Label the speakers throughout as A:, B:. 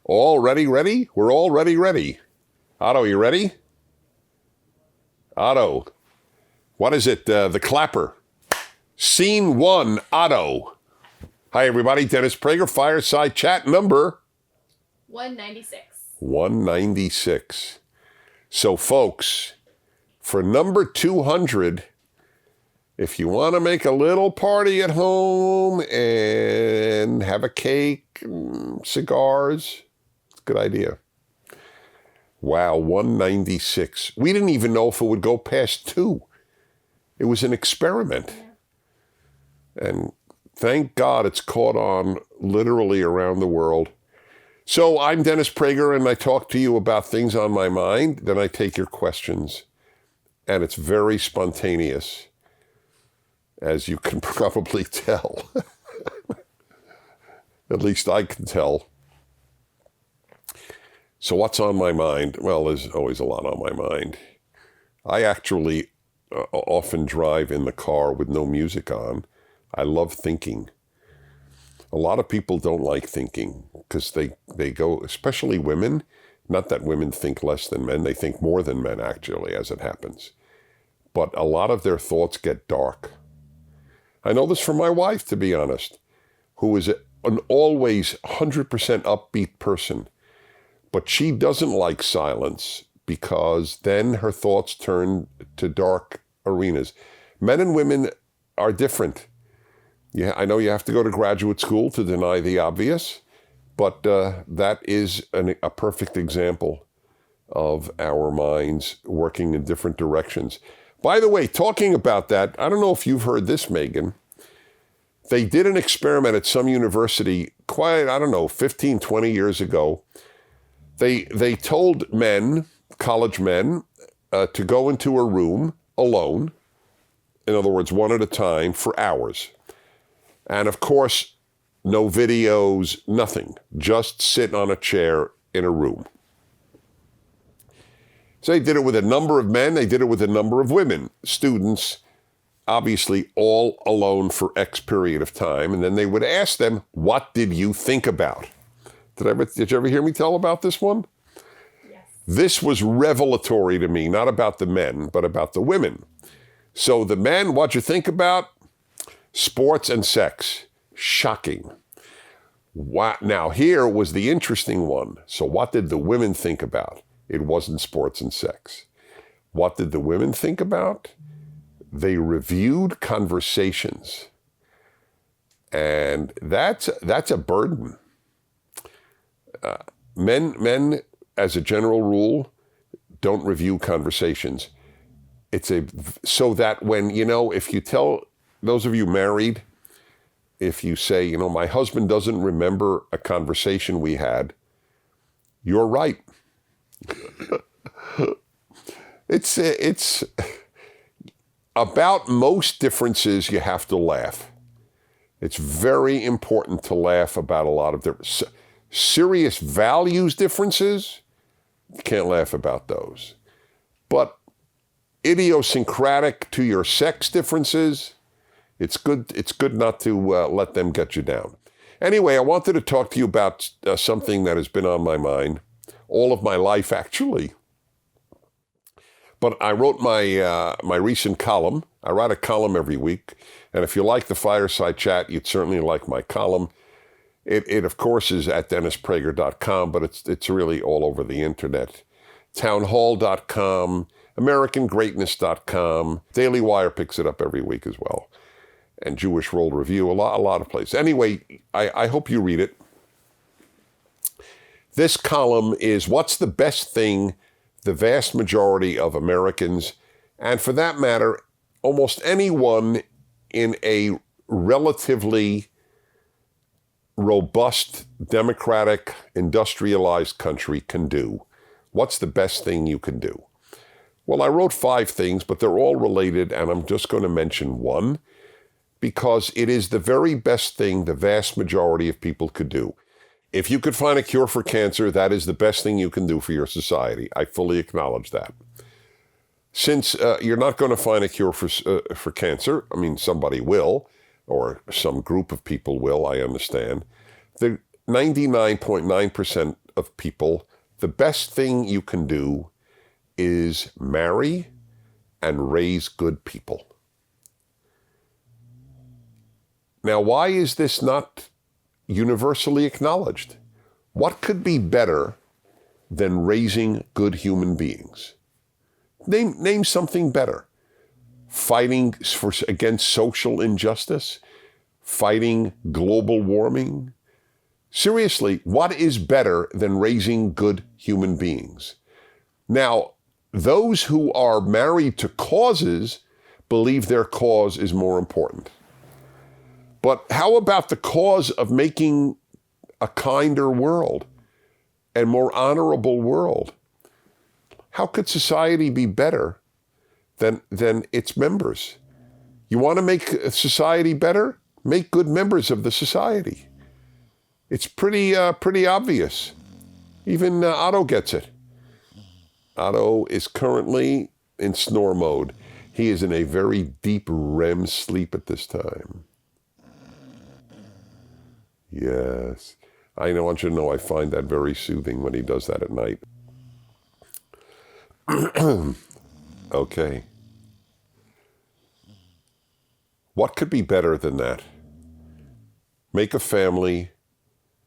A: All ready? We're all ready. Otto, you ready? Otto. What is it? The clapper. Scene 1, Otto. Hi, everybody. Dennis Prager, Fireside Chat number
B: 196.
A: 196. So, folks, for number 200, if you want to make a little party at home and have a cake, cigars, it's a good idea. Wow, 196. We didn't even know if it would go past 2. It was an experiment. Yeah. And thank God it's caught on literally around the world. So I'm Dennis Prager, and I talk to you about things on my mind. Then I take your questions. And it's very spontaneous, as you can probably tell. At least I can tell. So what's on my mind? Well, there's always a lot on my mind. I actually often drive in the car with no music on. I love thinking. A lot of people don't like thinking because they go, especially women, not that women think less than men, they think more than men actually, as it happens. But a lot of their thoughts get dark. I know this from my wife, to be honest, who is an always 100% upbeat person. But she doesn't like silence because then her thoughts turn to dark arenas. Men and women are different. Yeah, I know you have to go to graduate school to deny the obvious, but that is a perfect example of our minds working in different directions. By the way, talking about that, I don't know if you've heard this, Megan. They did an experiment at some university 15, 20 years ago. They told men, college men, to go into a room alone, in other words, one at a time, for hours. And of course, no videos, nothing. Just sit on a chair in a room. So they did it with a number of men. They did it with a number of women, students, obviously all alone for X period of time. And then they would ask them, what did you think about? Did you ever hear me tell about this one?
B: Yes.
A: This was revelatory to me, not about the men, but about the women. So the men, what'd you think about? Sports and sex. Shocking. Wow. Now here was the interesting one. So what did the women think about? It wasn't sports and sex. What did the women think about? They reviewed conversations. And that's a burden. Men, as a general rule, don't review conversations. So that when, if you tell those of you married, if you say, my husband doesn't remember a conversation we had, you're right. It's about most differences you have to laugh. It's very important to laugh about a lot of different serious values differences. You can't laugh about those. But idiosyncratic to your sex differences, it's good not to let them get you down. Anyway, I wanted to talk to you about something that has been on my mind all of my life, actually. But I wrote my recent column. I write a column every week. And if you like the Fireside Chat, you'd certainly like my column. It of course, is at DennisPrager.com, but it's really all over the internet. Townhall.com, AmericanGreatness.com. Daily Wire picks it up every week as well. And Jewish World Review, a lot of places. Anyway, I hope you read it. This column is what's the best thing the vast majority of Americans, and for that matter, almost anyone in a relatively robust, democratic, industrialized country can do. What's the best thing you can do? Well, I wrote 5 things, but they're all related, and I'm just going to mention one because it is the very best thing the vast majority of people could do. If you could find a cure for cancer, that is the best thing you can do for your society. I fully acknowledge that. Since you're not going to find a cure for cancer, I mean, somebody will, or some group of people will, I understand. The 99.9% of people, the best thing you can do is marry and raise good people. Now, why is this not universally acknowledged? What could be better than raising good human beings? Name something better. Fighting against social injustice? Fighting global warming? Seriously, what is better than raising good human beings? Now, those who are married to causes believe their cause is more important. But how about the cause of making a kinder world and more honorable world? How could society be better than its members? You want to make society better? Make good members of the society. It's pretty obvious. Even Otto gets it. Otto is currently in snore mode. He is in a very deep REM sleep at this time. Yes. I want you to know I find that very soothing when he does that at night. Okay. What could be better than that? Make a family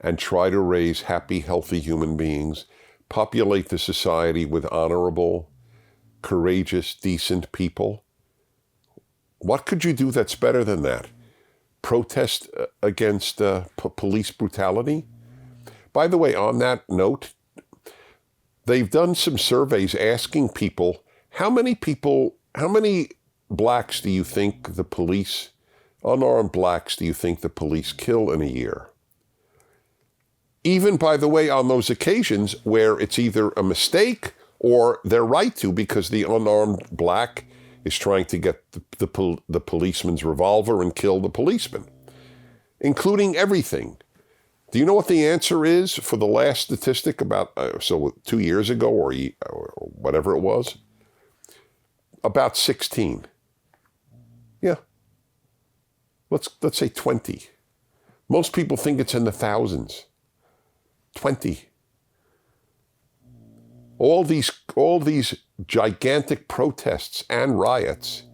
A: and try to raise happy, healthy human beings. Populate the society with honorable, courageous, decent people. What could you do that's better than that? Protest against police brutality? By the way, on that note, they've done some surveys asking people, how many blacks do you think the police, unarmed blacks, do you think the police kill in a year? Even, by the way, on those occasions where it's either a mistake or they're right to, because the unarmed black is trying to get the policeman's revolver and kill the policeman, including everything. Do you know what the answer is for the last statistic about, 2 years ago or whatever it was? About 16. Yeah. Let's say 20. Most people think it's in the thousands. 20. All these gigantic protests and riots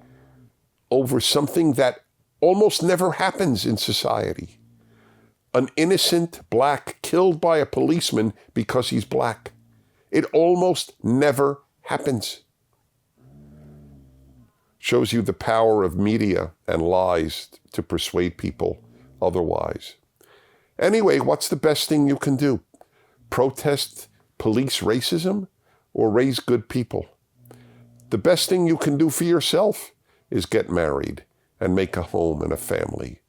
A: over something that almost never happens in society. An innocent black killed by a policeman because he's black. It almost never happens. Shows you the power of media and lies to persuade people otherwise. Anyway, what's the best thing you can do? Protest police racism or raise good people? The best thing you can do for yourself is get married and make a home and a family.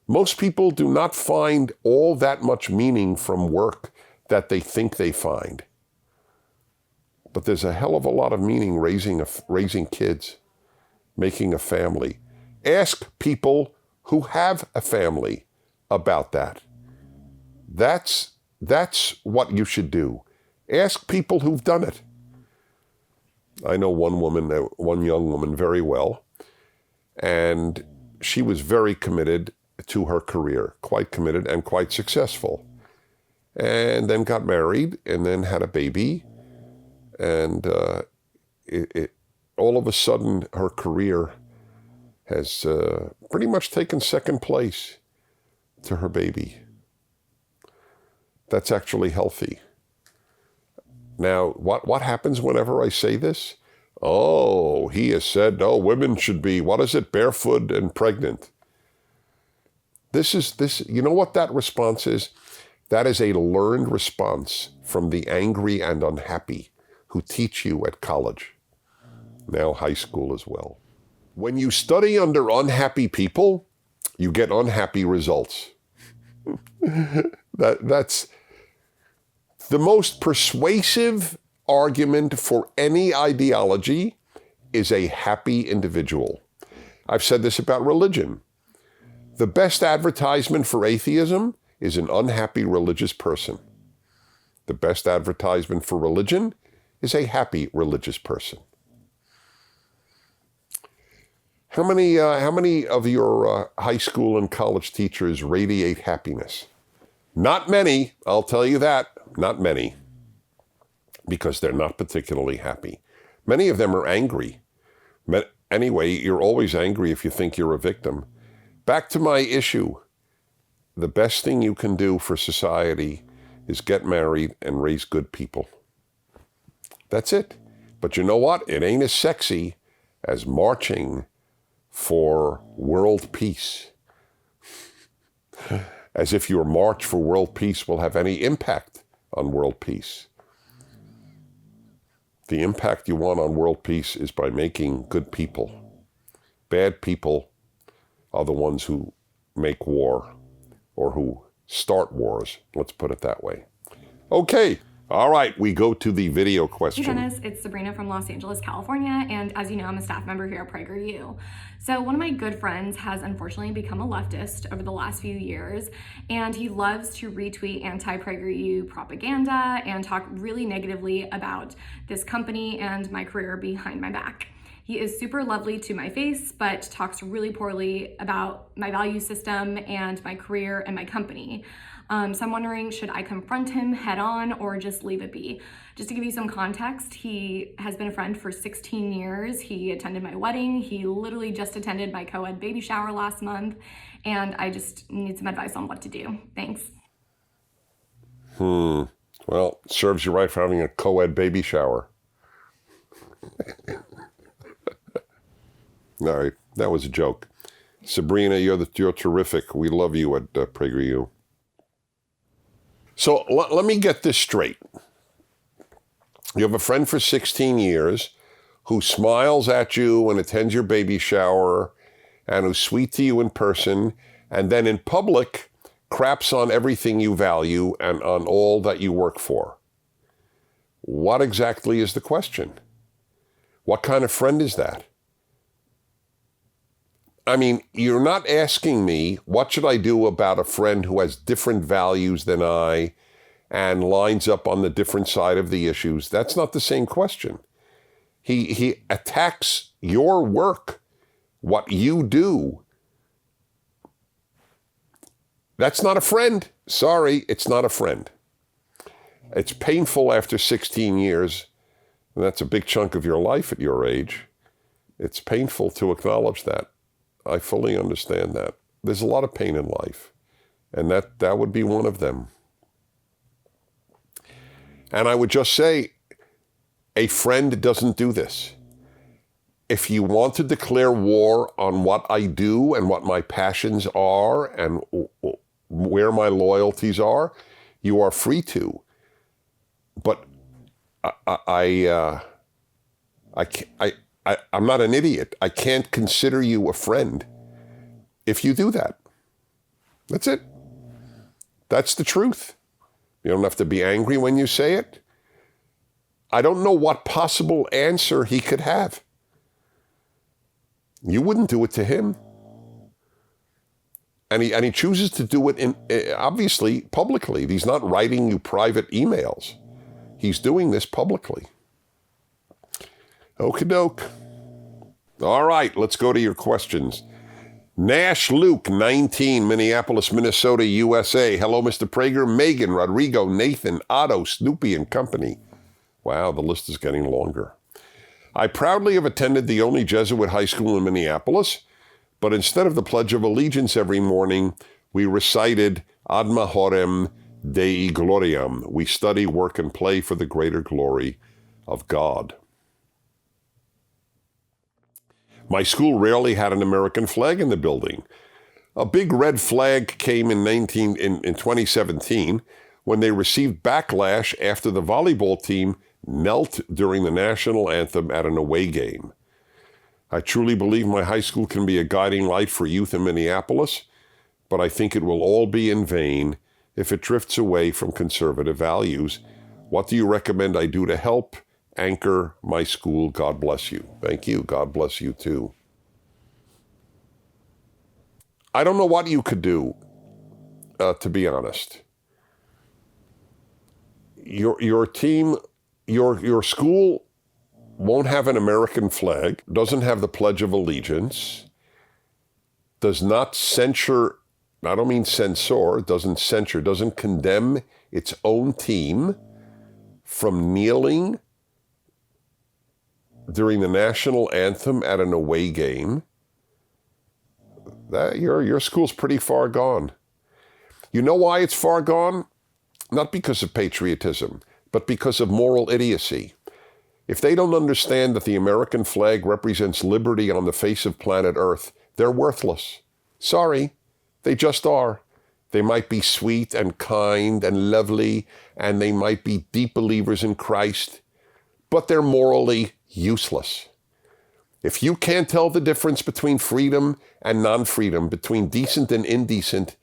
A: Most people do not find all that much meaning from work that they think they find. But there's a hell of a lot of meaning raising kids, making a family. Ask people who have a family about that. That's what you should do. Ask people who've done it. I know one young woman very well, and she was very committed to her career, quite committed and quite successful. And then got married and then had a baby. And all of a sudden, her career has pretty much taken second place to her baby. That's actually healthy. Now, what happens whenever I say this? Oh, he has said, no, women should be, barefoot and pregnant. You know what that response is? That is a learned response from the angry and unhappy who teach you at college, now high school as well. When you study under unhappy people, you get unhappy results. That's the most persuasive argument for any ideology is a happy individual. I've said this about religion. The best advertisement for atheism is an unhappy religious person. The best advertisement for religion is a happy religious person. How many of your high school and college teachers radiate happiness? Not many, I'll tell you that. not many, because they're not particularly happy. Many of them are angry. Anyway, you're always angry if you think you're a victim. Back to my issue. The best thing you can do for society is get married and raise good people. That's it. But you know what? It ain't as sexy as marching for world peace. As if your march for world peace will have any impact on world peace. The impact you want on world peace is by making good people. Bad people are the ones who make war or who start wars. Let's put it that way. Okay. All right, we go to the video question.
C: Hey Dennis, it's Sabrina from Los Angeles, California, and as you know, I'm a staff member here at PragerU. So one of my good friends has unfortunately become a leftist over the last few years, and he loves to retweet anti-PragerU propaganda and talk really negatively about this company and my career behind my back. He is super lovely to my face, but talks really poorly about my value system and my career and my company. So I'm wondering, should I confront him head on or just leave it be? Just to give you some context, he has been a friend for 16 years. He attended my wedding. He literally just attended my co-ed baby shower last month. And I just need some advice on what to do. Thanks.
A: Well, serves you right for having a co-ed baby shower. All right, that was a joke. Sabrina, you're terrific. We love you at PragerU. So let me get this straight. You have a friend for 16 years who smiles at you and attends your baby shower and who's sweet to you in person, and then in public craps on everything you value and on all that you work for. What exactly is the question? What kind of friend is that? I mean, you're not asking me, what should I do about a friend who has different values than I and lines up on the different side of the issues? That's not the same question. He attacks your work, what you do. That's not a friend. Sorry, it's not a friend. It's painful after 16 years, and that's a big chunk of your life at your age. It's painful to acknowledge that. I fully understand that. There's a lot of pain in life, and that would be one of them. And I would just say, a friend doesn't do this. If you want to declare war on what I do and what my passions are and where my loyalties are, you are free to. But I'm not an idiot. I can't consider you a friend if you do that. That's it. That's the truth. You don't have to be angry when you say it. I don't know what possible answer he could have. You wouldn't do it to him. And he chooses to do it obviously publicly. He's not writing you private emails. He's doing this publicly. Okie doke. All right, let's go to your questions. Nash Luke, 19, Minneapolis, Minnesota, USA. Hello, Mr. Prager, Megan, Rodrigo, Nathan, Otto, Snoopy, and company. Wow, the list is getting longer. I proudly have attended the only Jesuit high school in Minneapolis, but instead of the Pledge of Allegiance every morning, we recited Ad Mahorem Dei Gloriam. We study, work, and play for the greater glory of God. My school rarely had an American flag in the building. A big red flag came in 2017 when they received backlash after the volleyball team knelt during the national anthem at an away game. I truly believe my high school can be a guiding light for youth in Minneapolis, but I think it will all be in vain if it drifts away from conservative values. What do you recommend I do to help anchor my school? God bless you. Thank you. God bless you too. I don't know what you could do, to be honest. Your team, your school won't have an American flag, doesn't have the Pledge of Allegiance, does not censure I don't mean censor, doesn't censure, doesn't condemn its own team from kneeling during the national anthem at an away game, that your school's pretty far gone. You know why it's far gone? Not because of patriotism, but because of moral idiocy. If they don't understand that the American flag represents liberty on the face of planet Earth, they're worthless. Sorry, they just are. They might be sweet and kind and lovely, and they might be deep believers in Christ, but they're morally useless. If you can't tell the difference between freedom and non-freedom, between decent and indecent,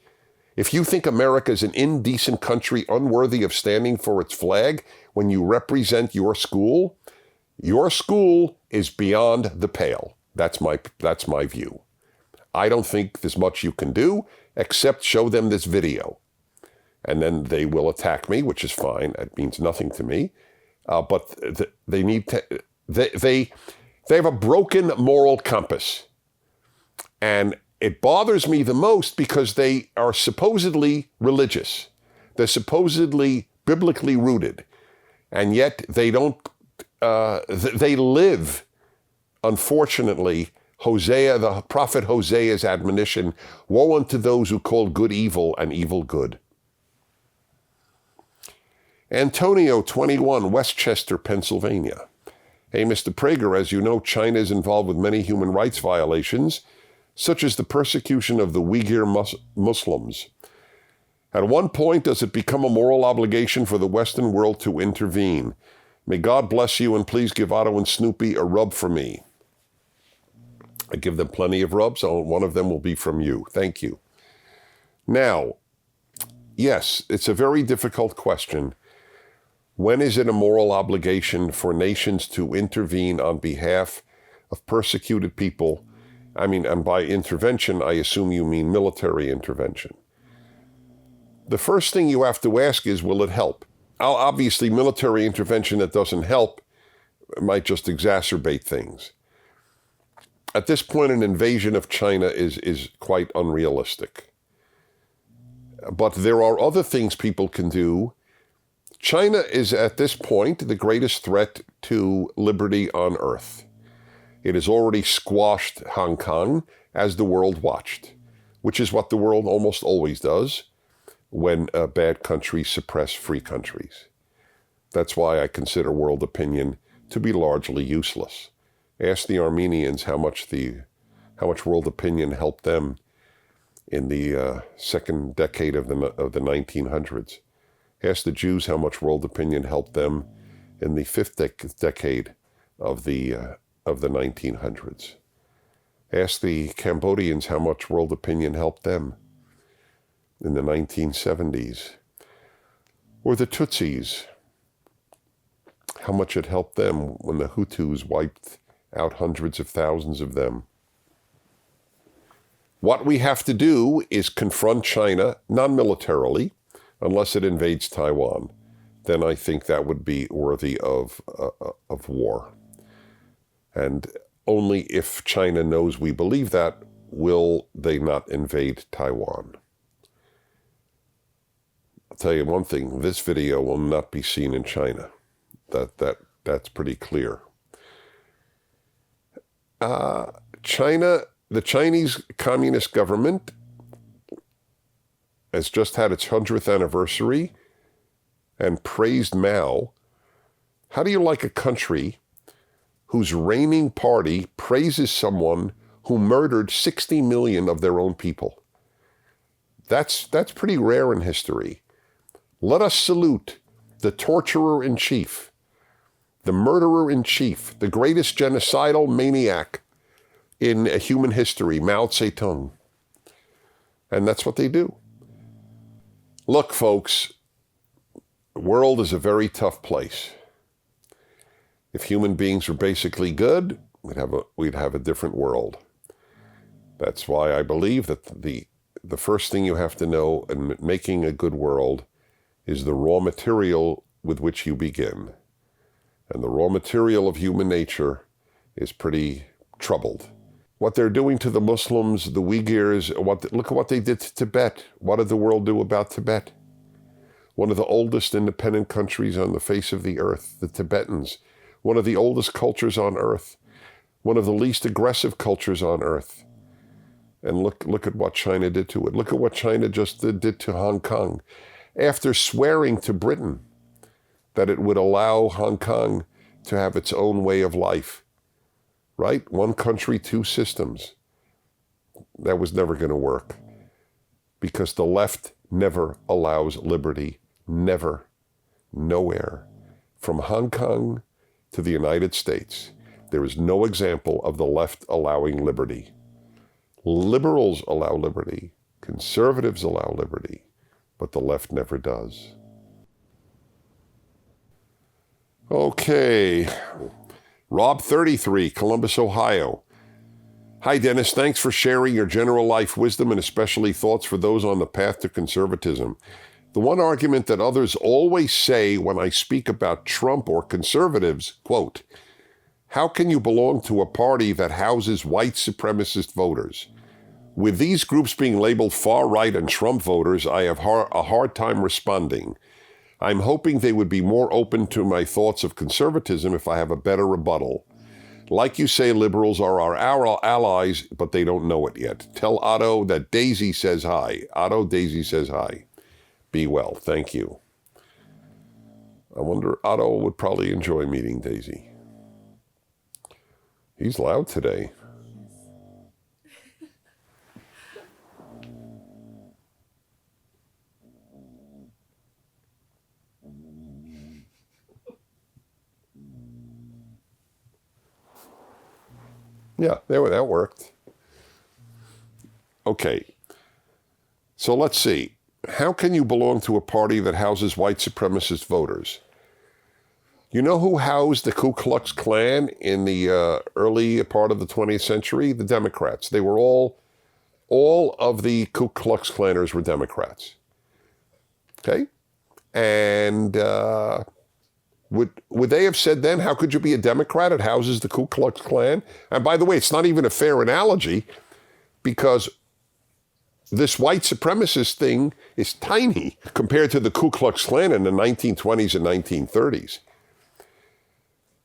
A: if you think America is an indecent country unworthy of standing for its flag when you represent your school is beyond the pale. That's my view. I don't think there's much you can do except show them this video. And then they will attack me, which is fine. It means nothing to me. But they need to, they have a broken moral compass. And it bothers me the most because they are supposedly religious. They're supposedly biblically rooted. And yet they don't, they live, unfortunately, the prophet Hosea's admonition, woe unto those who call good evil and evil good. Antonio, 21, Westchester, Pennsylvania. Hey, Mr. Prager, as you know, China is involved with many human rights violations, such as the persecution of the Uyghur Muslims. At one point, does it become a moral obligation for the Western world to intervene? May God bless you, and please give Otto and Snoopy a rub for me. I give them plenty of rubs. One of them will be from you. Thank you. Now, yes, it's a very difficult question. When is it a moral obligation for nations to intervene on behalf of persecuted people? I mean, and by intervention, I assume you mean military intervention. The first thing you have to ask is, will it help? Obviously, military intervention that doesn't help might just exacerbate things. At this point, an invasion of China is quite unrealistic. But there are other things people can do. China is, at this point, the greatest threat to liberty on earth. It has already squashed Hong Kong as the world watched, which is what the world almost always does when bad countries suppress free countries. That's why I consider world opinion to be largely useless. Ask the Armenians how much world opinion helped them in the second decade of the 1900s. Ask the Jews how much world opinion helped them in the fifth decade of the 1900s. Ask the Cambodians how much world opinion helped them in the 1970s. Or the Tutsis, how much it helped them when the Hutus wiped out hundreds of thousands of them. What we have to do is confront China, non-militarily, unless it invades Taiwan. Then I think that would be worthy of war. And only if China knows we believe that will they not invade Taiwan. I'll tell you one thing, this video will not be seen in China. That's pretty clear. China, the Chinese Communist government has just had its 100th anniversary and praised Mao. How do you like a country whose reigning party praises someone who murdered 60 million of their own people? That's pretty rare in history. Let us salute the torturer-in-chief, the murderer-in-chief, the greatest genocidal maniac in human history, Mao Zedong. And that's what they do. Look, folks, the world is a very tough place. If human beings were basically good, we'd have a different world. That's why I believe that the first thing you have to know in making a good world is the raw material with which you begin. And the raw material of human nature is pretty troubled. what they're doing to the Muslims, the Uyghurs, look at what they did to Tibet. What did the world do about Tibet? One of the oldest independent countries on the face of the earth, the Tibetans. One of the oldest cultures on earth. One of the least aggressive cultures on earth. And look at what China did to it. Look at what China just did to Hong Kong. After swearing to Britain that it would allow Hong Kong to have its own way of life. Right? One country, two systems. That was never going to work. Because the left never allows liberty. Never. Nowhere. From Hong Kong to the United States, there is no example of the left allowing liberty. Liberals allow liberty. Conservatives allow liberty. But the left never does. Okay. Rob 33, Columbus, Ohio. Hi, Dennis. Thanks for sharing your general life wisdom and especially thoughts for those on the path to conservatism. The one argument that others always say when I speak about Trump or conservatives, quote, how can you belong to a party that houses white supremacist voters? With these groups being labeled far-right and Trump voters, I have a hard time responding. I'm hoping they would be more open to my thoughts of conservatism if I have a better rebuttal. Like you say, liberals are our allies, but they don't know it yet. Tell Otto that Daisy says hi. Otto, Daisy says hi. Be well. Thank you. I wonder, Otto would probably enjoy meeting Daisy. He's loud today. Yeah, that worked. Okay. So let's see. How can you belong to a party that houses white supremacist voters? You know who housed the Ku Klux Klan in the early part of the 20th century? The Democrats. They were all of the Ku Klux Klanners were Democrats. Okay? And would they have said then, how could you be a Democrat? It houses the Ku Klux Klan. And by the way, it's not even a fair analogy because this white supremacist thing is tiny compared to the Ku Klux Klan in the 1920s and 1930s.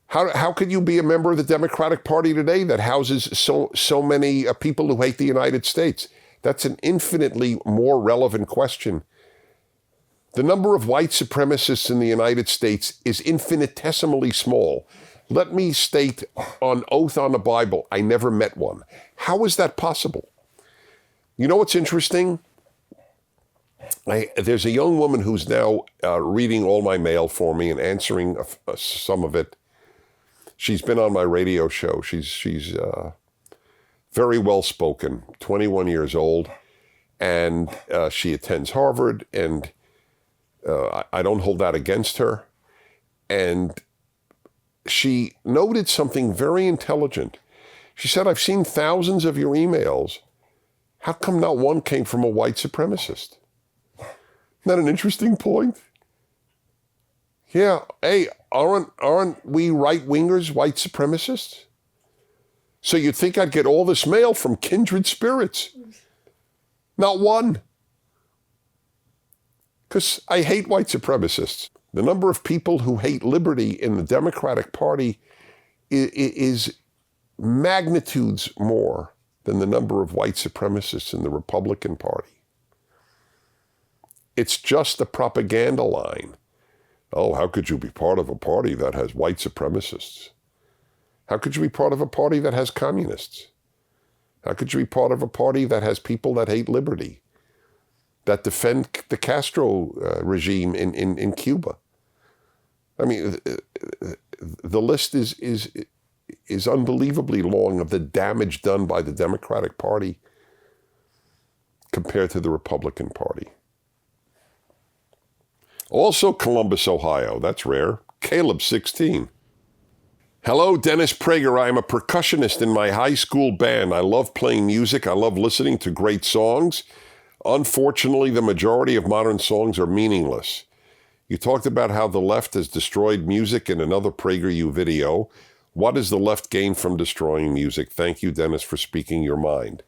A: How could you be a member of the Democratic Party today that houses so many people who hate the United States? That's an infinitely more relevant question. The number of white supremacists in the United States is infinitesimally small. Let me state on oath on the Bible, I never met one. How is that possible? You know what's interesting? There's a young woman who's now reading all my mail for me and answering some of it. She's been on my radio show. She's very well-spoken, 21 years old, and she attends Harvard, and I don't hold that against her. And she noted something very intelligent. She said, I've seen thousands of your emails. How come not one came from a white supremacist? Isn't that an interesting point? Yeah, hey, aren't we right-wingers white supremacists? So you'd think I'd get all this mail from kindred spirits. Not one. Because I hate white supremacists. The number of people who hate liberty in the Democratic Party is magnitudes more than the number of white supremacists in the Republican Party. It's just a propaganda line. Oh, how could you be part of a party that has white supremacists? How could you be part of a party that has communists? How could you be part of a party that has people that hate liberty, that defend the Castro regime in Cuba? I mean, the list is unbelievably long of the damage done by the Democratic Party compared to the Republican Party. Also Columbus, Ohio. That's rare. Caleb, 16. Hello, Dennis Prager. I am a percussionist in my high school band. I love playing music. I love listening to great songs. Unfortunately, the majority of modern songs are meaningless. You talked about how the left has destroyed music in another PragerU video. What does the left gain from destroying music? Thank you, Dennis, for speaking your mind.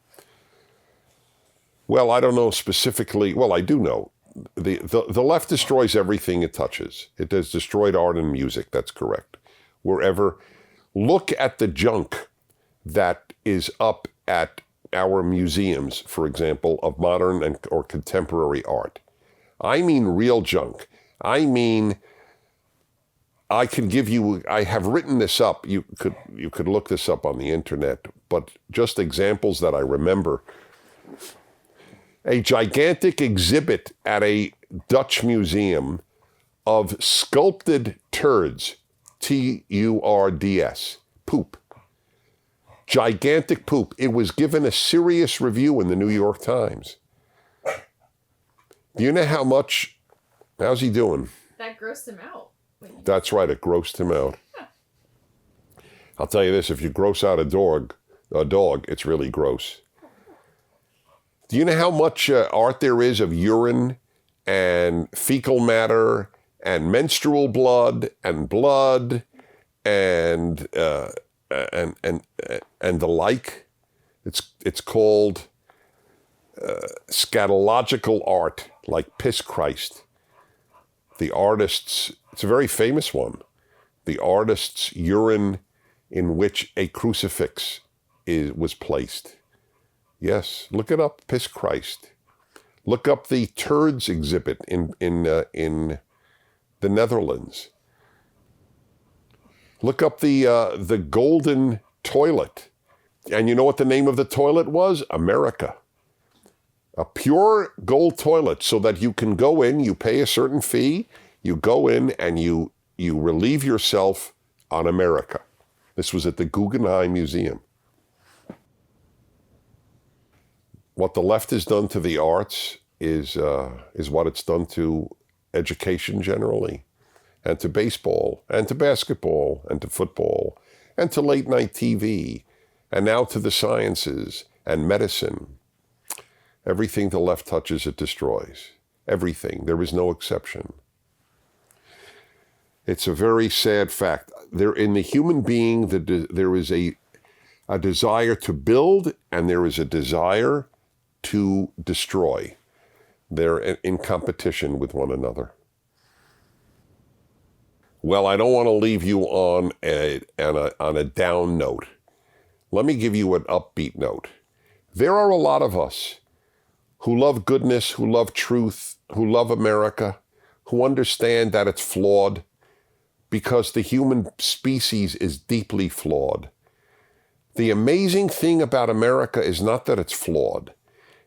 A: Well, I don't know specifically. Well, I do know. The left destroys everything it touches. It has destroyed art and music. That's correct. Wherever, look at the junk that is up at our museums, for example, of modern or contemporary art. I mean real junk. I mean, I have written this up. You could look this up on the internet, but just examples that I remember. A gigantic exhibit at a Dutch museum of sculpted turds, Turds, poop. Gigantic poop. It was given a serious review in the New York Times. Do you know how's he doing?
B: That grossed him out.
A: That's right, it grossed him out. I'll tell you this, if you gross out a dog, it's really gross. Do you know how much art there is of urine and fecal matter and menstrual blood and and the like? It's called scatological art, like Piss Christ. The artist's, it's a very famous one, the artist's urine in which a crucifix was placed. Yes, look it up, Piss Christ. Look up the turds exhibit in the Netherlands. Look up the golden toilet. And you know what the name of the toilet was? America. A pure gold toilet, so that you can go in, you pay a certain fee, you go in and you relieve yourself on America. This was at the Guggenheim Museum. What the left has done to the arts is what it's done to education generally, and to baseball, and to basketball, and to football, and to late night TV, and now to the sciences and medicine. Everything the left touches, it destroys. Everything. There is no exception. It's a very sad fact. In the human being, there is a desire to build, and there is a desire to destroy. They're in competition with one another. Well, I don't want to leave you on a down note. Let me give you an upbeat note. There are a lot of us who love goodness, who love truth, who love America, who understand that it's flawed, because the human species is deeply flawed. The amazing thing about America is not that it's flawed.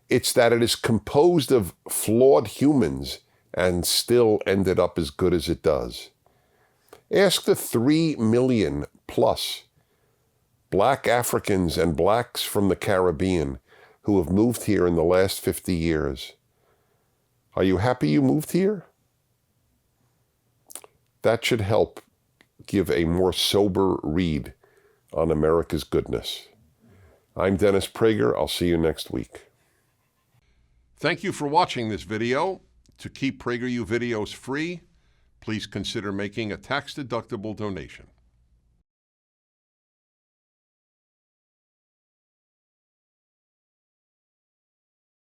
A: It's that it is composed of flawed humans and still ended up as good as it does. Ask the 3 million plus Black Africans and blacks from the Caribbean who have moved here in the last 50 years. Are you happy you moved here? That should help give a more sober read on America's goodness. I'm Dennis Prager. I'll see you next week. Thank you for watching this video. To keep PragerU videos free, please consider making a tax-deductible donation.